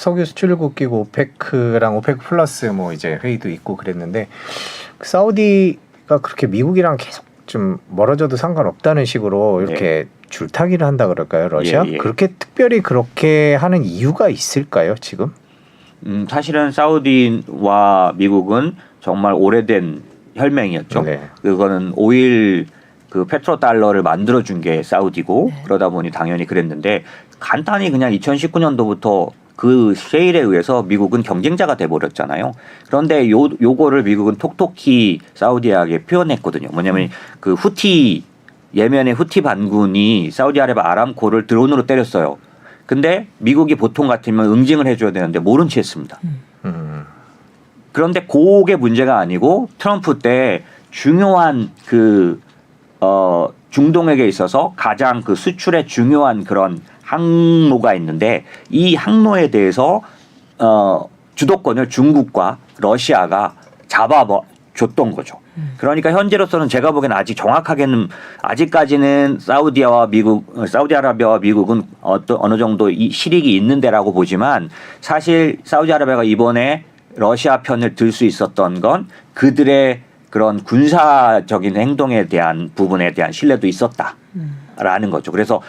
석유 수출국기구 오페크랑 오페크 플러스 뭐 이제 회의도 있고 그랬는데 사우디가 그렇게 미국이랑 계속 좀 멀어져도 상관없다는 식으로 이렇게 줄타기를 한다 그럴까요, 러시아? 그렇게 특별히 그렇게 하는 이유가 있을까요, 지금? 사실은 사우디와 미국은 정말 오래된 혈맹이었죠. 네. 그거는 오일 그 페트로달러를 만들어준 게 사우디고 그러다 보니 당연히 그랬는데 간단히 그냥 2019년도부터 그 셰일에 의해서 미국은 경쟁자가 돼버렸잖아요. 그런데 요거를 미국은 톡톡히 사우디에게 표현했거든요. 뭐냐면 그 후티 예멘의 후티 반군이 사우디아라비아 아람코를 드론으로 때렸어요. 근데 미국이 보통 같으면 응징을 해줘야 되는데 모른 채 했습니다. 그런데 그게 문제가 아니고 트럼프 때 중요한 중동에게 있어서 가장 그 수출에 중요한 그런 항로가 있는데 이 항로에 대해서 주도권을 중국과 러시아가 잡아줬던 거죠. 그러니까 현재로서는 제가 보기에는 아직 정확하게는 아직까지는 사우디아라비아와 미국은 어느 정도 이 실익이 있는 데라고 보지만 사실 사우디아라비아가 이번에 러시아 편을 들 수 있었던 건 그들의 그런 군사적인 행동에 대한 부분에 대한 신뢰도 있었다라는 거죠. 그래서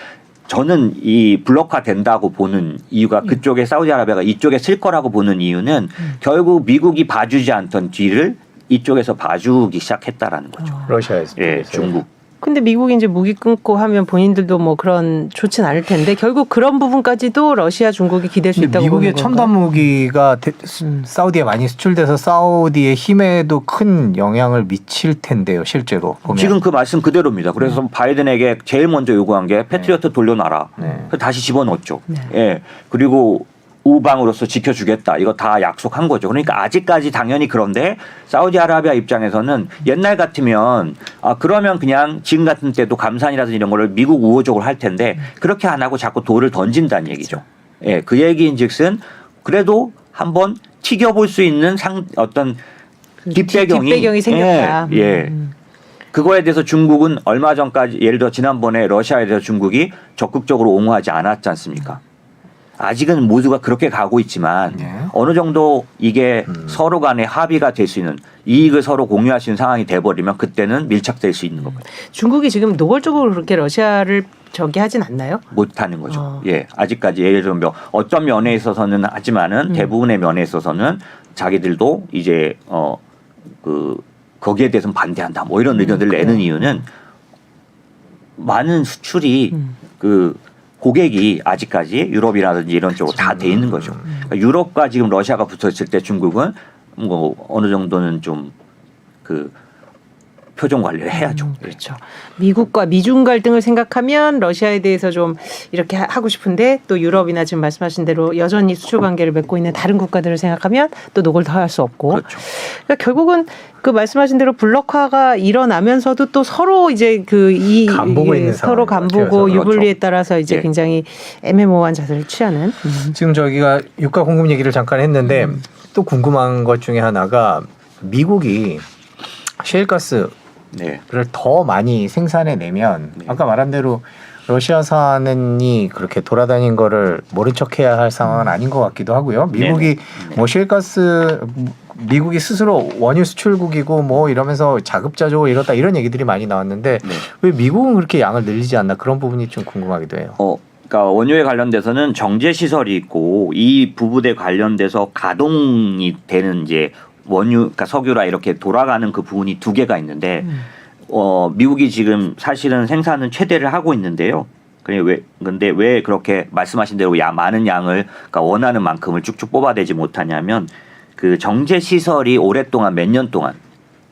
저는 이 블록화 된다고 보는 이유가 그쪽에 사우디아라비아가 이쪽에 쓸 거라고 보는 이유는 결국 미국이 봐주지 않던 뒤를 이쪽에서 봐주기 시작했다라는 거죠. 러시아에서. 예, 중국. 근데 미국이 이제 무기 끊고 하면 본인들도 뭐 그런 좋진 않을 텐데 결국 그런 부분까지도 러시아, 중국이 기댈 수 있다고 보는 건가요? 미국의 첨단 무기가 사우디에 많이 수출돼서 사우디의 힘에도 큰 영향을 미칠 텐데요, 실제로 보면. 지금 그 말씀 그대로입니다. 그래서 바이든에게 제일 먼저 요구한 게 패트리어트 돌려놔라. 그래서 다시 집어넣었죠. 예. 그리고 우방으로서 지켜주겠다. 이거 다 약속한 거죠. 그러니까 아직까지 당연히 그런데 사우디아라비아 입장에서는 옛날 같으면 그러면 그냥 지금 같은 때도 감산이라든지 이런 거를 미국 우호적으로 할 텐데 그렇게 안 하고 자꾸 돌을 던진다는 얘기죠. 예, 그 얘기인즉슨 그래도 한번 튀겨볼 수 있는 어떤 뒷배경이 생겼다. 예. 그거에 대해서 중국은 얼마 전까지 예를 들어 지난번에 러시아에 대해서 중국이 적극적으로 옹호하지 않았지 않습니까? 아직은 모두가 그렇게 가고 있지만 어느 정도 이게 서로 간에 합의가 될 수 있는 이익을 서로 공유할 수 있는 상황이 돼버리면 그때는 밀착될 수 있는 겁니다. 중국이 지금 노골적으로 그렇게 러시아를 저기 하진 않나요? 못하는 거죠. 예, 아직까지 예를 들면 어떤 면에 있어서는 하지만은 대부분의 면에 있어서는 자기들도 이제 거기에 대해서는 반대한다. 뭐 이런 의견들을 내는 이유는 많은 수출이 고객이 아직까지 유럽이라든지 이런 쪽으로 다 돼 있는 거죠. 그러니까 유럽과 지금 러시아가 붙어있을 때 중국은 뭐 어느 정도는 좀 표정 관리를 해야죠. 그렇죠. 미국과 미중 갈등을 생각하면 러시아에 대해서 좀 이렇게 하고 싶은데 또 유럽이나 지금 말씀하신 대로 여전히 수출 관계를 맺고 있는 다른 국가들을 생각하면 또 노골 더할 수 없고. 그렇죠. 그러니까 결국은 그 말씀하신 대로 블록화가 일어나면서도 또 서로 이제 간보고 있는 서로 간보고 그렇죠. 유불리에 따라서 이제 굉장히 애매모호한 자세를 취하는. 지금 저기가 유가 공급 얘기를 잠깐 했는데 또 궁금한 것 중에 하나가 미국이 셰일가스를 더 많이 생산해 내면 아까 말한 대로 러시아산이 그렇게 돌아다닌 거를 모른 척해야 할 상황은 아닌 것 같기도 하고요. 미국이 뭐 셰일가스 미국이 스스로 원유 수출국이고 뭐 이러면서 자급자족을 이뤘다 이런 얘기들이 많이 나왔는데 왜 미국은 그렇게 양을 늘리지 않나 그런 부분이 좀 궁금하기도 해요. 그러니까 원유에 관련돼서는 정제 시설이 있고 이 부분에 관련돼서 가동이 되는 이제 원유, 그러니까 석유라 이렇게 돌아가는 그 부분이 두 개가 있는데 미국이 지금 사실은 생산은 최대를 하고 있는데요. 근데 왜 그렇게 말씀하신 대로 많은 양을 그러니까 원하는 만큼을 쭉쭉 뽑아내지 못하냐면 그 정제 시설이 오랫동안 몇 년 동안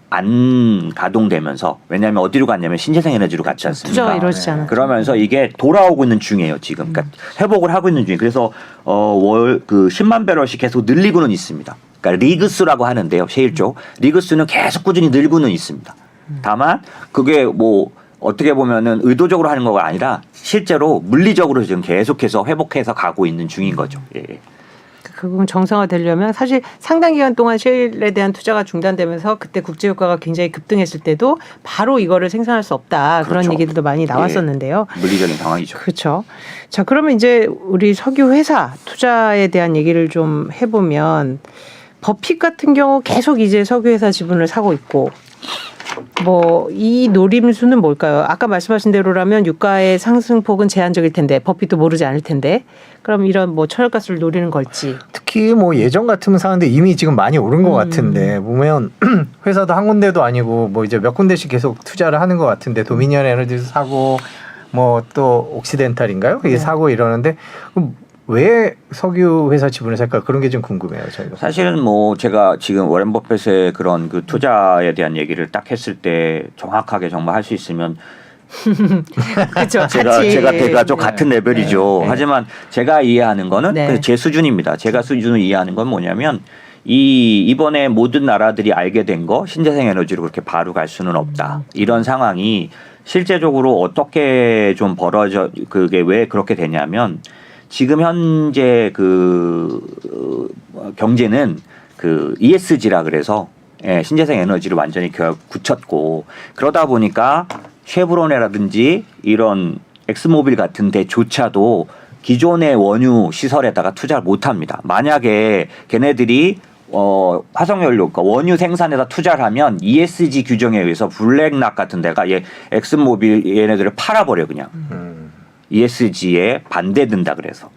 안 가동되면서 왜냐하면 어디로 갔냐면 신재생 에너지로 갔지 않습니까? 투자가 이루어지지 않았죠. 그러면서 이게 돌아오고 있는 중이에요 지금. 그러니까 회복을 하고 있는 중이에요. 그래서 월 10만 배럴씩 계속 늘리고는 있습니다. 그러니까 리그수라고 하는데요. 셰일 쪽 리그수는 계속 꾸준히 늘고는 있습니다. 다만 그게 뭐 어떻게 보면은 의도적으로 하는 거가 아니라 실제로 물리적으로 지금 계속해서 회복해서 가고 있는 중인 거죠. 예. 그건 정상화되려면 사실 상당 기간 동안 셰일에 대한 투자가 중단되면서 그때 국제 유가가 굉장히 급등했을 때도 바로 이거를 생산할 수 없다. 그런 그렇죠. 얘기들도 많이 나왔었는데요. 예, 물리적인 상황이죠. 그렇죠. 자, 그러면 이제 우리 석유 회사 투자에 대한 얘기를 좀 해보면 버핏 같은 경우 계속 이제 석유 회사 지분을 사고 있고 뭐 이 노림수는 뭘까요? 아까 말씀하신 대로라면 유가의 상승폭은 제한적일 텐데 버핏도 모르지 않을 텐데 그럼 이런 뭐 천연가스를 노리는 걸지. 특히 뭐 예전 같으면 사는데 이미 지금 많이 오른 것 같은데 보면 회사도 한 군데도 아니고 뭐 이제 몇 군데씩 계속 투자를 하는 것 같은데 도미니언 에너지도 사고 뭐 또 옥시덴탈인가요? 이게 사고 이러는데 그럼 왜 석유 회사 지분을 살까? 그런 게 좀 궁금해요, 저희가. 사실은 뭐 제가 지금 워렌 버핏의 그런 그 투자에 대한 얘기를 딱 했을 때 정확하게 정말 할 수 있으면 그렇죠. 제가 좀 같은 레벨이죠. 네. 하지만 제가 이해하는 거는 네. 그래서 제 수준입니다. 제가 수준을 이해하는 건 뭐냐면 이번에 모든 나라들이 알게 된 거 신재생 에너지로 그렇게 바로 갈 수는 없다. 이런 상황이 실제적으로 어떻게 좀 벌어져 그게 왜 그렇게 되냐면 지금 현재 경제는 그 ESG라 그래서 신재생 에너지를 완전히 굳혔고 그러다 보니까 쉐브론이라든지 이런 엑스모빌 같은 데조차도 기존의 원유 시설에다가 투자를 못 합니다. 만약에 걔네들이 화석연료, 그러니까 원유 생산에다 투자를 하면 ESG 규정에 의해서 블랙락 같은 데가 엑스모빌 얘네들을 팔아버려 그냥. ESG에 반대된다 그래서.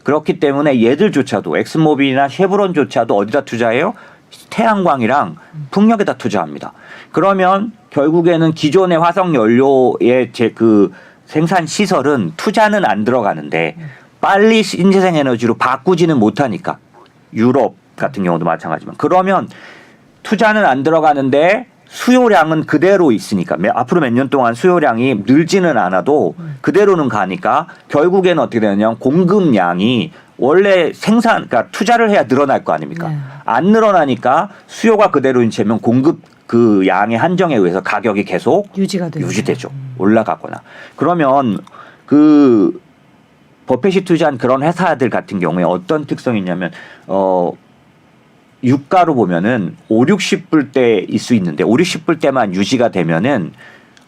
그렇기 때문에 얘들조차도 엑스모빌이나 쉐브론조차도 어디다 투자해요? 태양광이랑 풍력에다 투자합니다. 그러면 결국에는 기존의 화석연료의 그 생산 시설은 투자는 안 들어가는데 빨리 신재생 에너지로 바꾸지는 못하니까 유럽 같은 경우도 마찬가지지만 그러면 투자는 안 들어가는데 수요량은 그대로 있으니까 앞으로 몇 년 동안 수요량이 늘지는 않아도 그대로는 가니까 결국에는 어떻게 되느냐 공급량이 원래 그러니까 투자를 해야 늘어날 거 아닙니까? 네. 안 늘어나니까 수요가 그대로인 채면 공급 그 양의 한정에 의해서 가격이 계속 유지되죠. 올라가거나. 그러면 그 버핏이 투자한 그런 회사들 같은 경우에 어떤 특성이 있냐면 유가로 보면은 5, 60불 대일 수 있는데 5, 60불 대만 유지가 되면은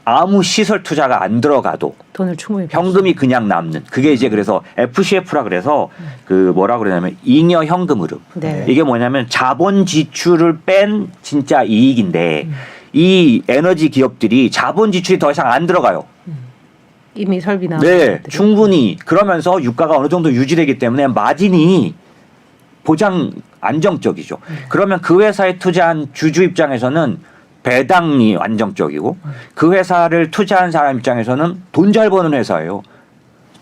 아무 시설 투자가 안 들어가도 돈을 충분히 현금이 그냥 남는 그게 이제 그래서 FCF라 그래서 그 뭐라 그러냐면 잉여 현금 흐름. 네. 이게 뭐냐면 자본 지출을 뺀 진짜 이익인데 이 에너지 기업들이 자본 지출이 더 이상 안 들어가요. 이미 설비나 네, 충분히 그러면서 유가가 어느 정도 유지되기 때문에 마진이 보장 안정적이죠. 그러면 그 회사에 투자한 주주 입장에서는 배당이 안정적이고 그 회사를 투자한 사람 입장에서는 돈 잘 버는 회사예요.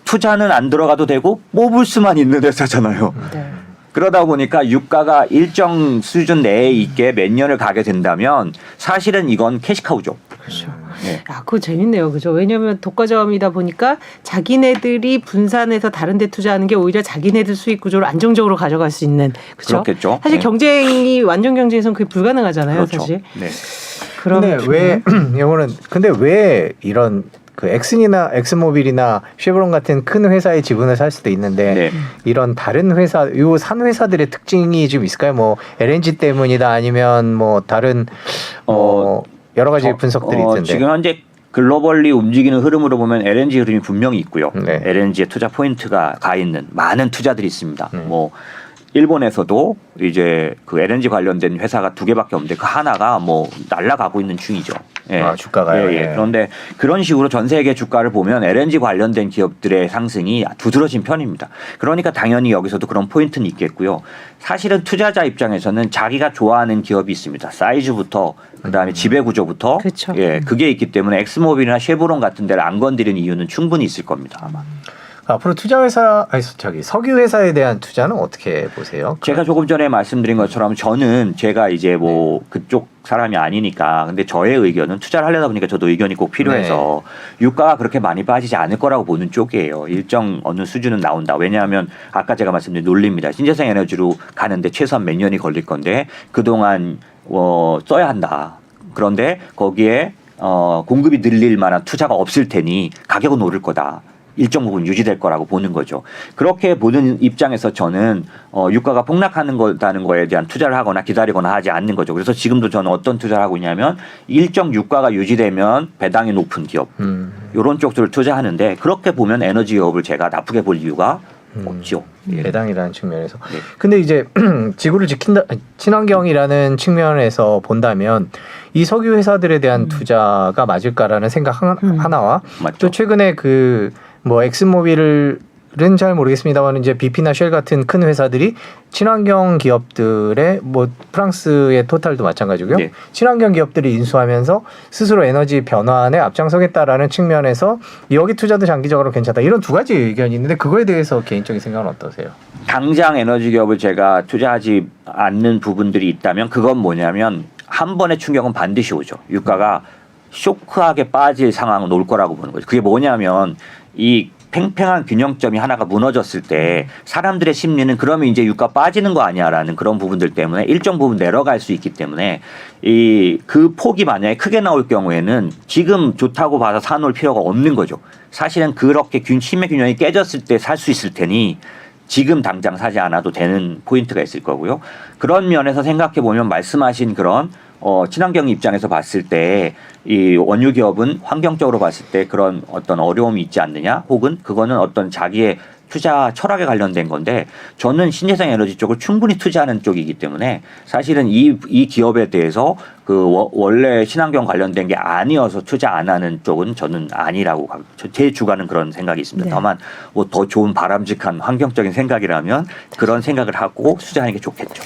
투자는 안 들어가도 되고 뽑을 수만 있는 회사잖아요. 네. 그러다 보니까 유가가 일정 수준 내에 있게 몇 년을 가게 된다면 사실은 이건 캐시카우죠. 그렇죠. 네. 아, 그거 재밌네요. 그죠? 왜냐하면 독과점이다 보니까 자기네들이 분산해서 다른 데 투자하는 게 오히려 자기네들 수익 구조를 안정적으로 가져갈 수 있는. 그렇죠? 그렇겠죠. 사실 네. 경쟁이 완전 경쟁에서는 그게 불가능하잖아요. 그렇죠. 사실. 네. 근데 왜 이거는 근데 왜 이런 그 엑스모빌이나 쉐브론 같은 큰 회사의 지분을 살 수도 있는데 네. 이런 다른 회사, 요 산 회사들의 특징이 좀 있을까요? 뭐 LNG 때문이다 아니면 뭐 다른 여러 가지 분석들이 있던데. 지금 현재 글로벌리 움직이는 흐름으로 보면 LNG 흐름이 분명히 있고요. 네. LNG에 투자 포인트가 가 있는 많은 투자들이 있습니다. 뭐 일본에서도 이제 그 LNG 관련된 회사가 2개밖에 없는데 그 하나가 뭐 날아가고 있는 중이죠. 예. 아, 주가가요? 예, 예. 예. 그런데 그런 식으로 전 세계 주가를 보면 LNG 관련된 기업들의 상승이 두드러진 편입니다. 그러니까 당연히 여기서도 그런 포인트는 있겠고요. 사실은 투자자 입장에서는 자기가 좋아하는 기업이 있습니다. 사이즈부터 그다음에 지배 구조부터 그렇죠. 예, 그게 있기 때문에 엑스모빌이나 쉐브론 같은 데를 안 건드리는 이유는 충분히 있을 겁니다. 아마. 앞으로 석유 회사에 대한 투자는 어떻게 보세요? 제가 조금 전에 말씀드린 것처럼 저는 제가 이제 뭐 그쪽 사람이 아니니까 근데 저의 의견은 투자를 하려다 보니까 저도 의견이 꼭 필요해서 유가가 그렇게 많이 빠지지 않을 거라고 보는 쪽이에요. 일정 어느 수준은 나온다. 왜냐하면 아까 제가 말씀드린 논리입니다. 신재생 에너지로 가는데 최소한 몇 년이 걸릴 건데 그동안 써야 한다. 그런데 거기에 공급이 늘릴 만한 투자가 없을 테니 가격은 오를 거다. 일정 부분 유지될 거라고 보는 거죠. 그렇게 보는 입장에서 저는 유가가 폭락하는 거다는 거에 대한 투자를 하거나 기다리거나 하지 않는 거죠. 그래서 지금도 저는 어떤 투자를 하고 있냐면 일정 유가가 유지되면 배당이 높은 기업 이런 쪽들을 투자하는데 그렇게 보면 에너지 기업을 제가 나쁘게 볼 이유가 없죠. 예. 배당이라는 측면에서. 네. 근데 이제 지구를 지킨다 친환경이라는 측면에서 본다면 이 석유 회사들에 대한 투자가 맞을까라는 생각 하나와 맞죠. 또 최근에 그 뭐 엑슨모빌은 잘 모르겠습니다만 이제 BP나 쉘 같은 큰 회사들이 친환경 기업들의 뭐 프랑스의 토탈도 마찬가지고요. 네. 친환경 기업들이 인수하면서 스스로 에너지 변환에 앞장서겠다라는 측면에서 여기 투자도 장기적으로 괜찮다. 이런 두 가지 의견이 있는데 그거에 대해서 개인적인 생각은 어떠세요? 당장 에너지 기업을 제가 투자하지 않는 부분들이 있다면 그건 뭐냐면 한 번의 충격은 반드시 오죠. 유가가 쇼크하게 빠질 상황은 올 거라고 보는 거죠. 그게 뭐냐면 이 팽팽한 균형점이 하나가 무너졌을 때 사람들의 심리는 그러면 이제 유가 빠지는 거 아니야라는 그런 부분들 때문에 일정 부분 내려갈 수 있기 때문에 이 그 폭이 만약에 크게 나올 경우에는 지금 좋다고 봐서 사놓을 필요가 없는 거죠. 사실은 그렇게 힘의 균형이 깨졌을 때 살 수 있을 테니 지금 당장 사지 않아도 되는 포인트가 있을 거고요. 그런 면에서 생각해 보면 말씀하신 그런 친환경 입장에서 봤을 때 이 원유 기업은 환경적으로 봤을 때 그런 어떤 어려움이 있지 않느냐 혹은 그거는 어떤 자기의 투자 철학에 관련된 건데 저는 신재생 에너지 쪽을 충분히 투자하는 쪽이기 때문에 사실은 이 기업에 대해서 그 원래 친환경 관련된 게 아니어서 투자 안 하는 쪽은 저는 아니라고 제 주관은 그런 생각이 있습니다. 네. 다만 뭐 더 좋은 바람직한 환경적인 생각이라면 그런 생각을 하고 투자하는 게 좋겠죠.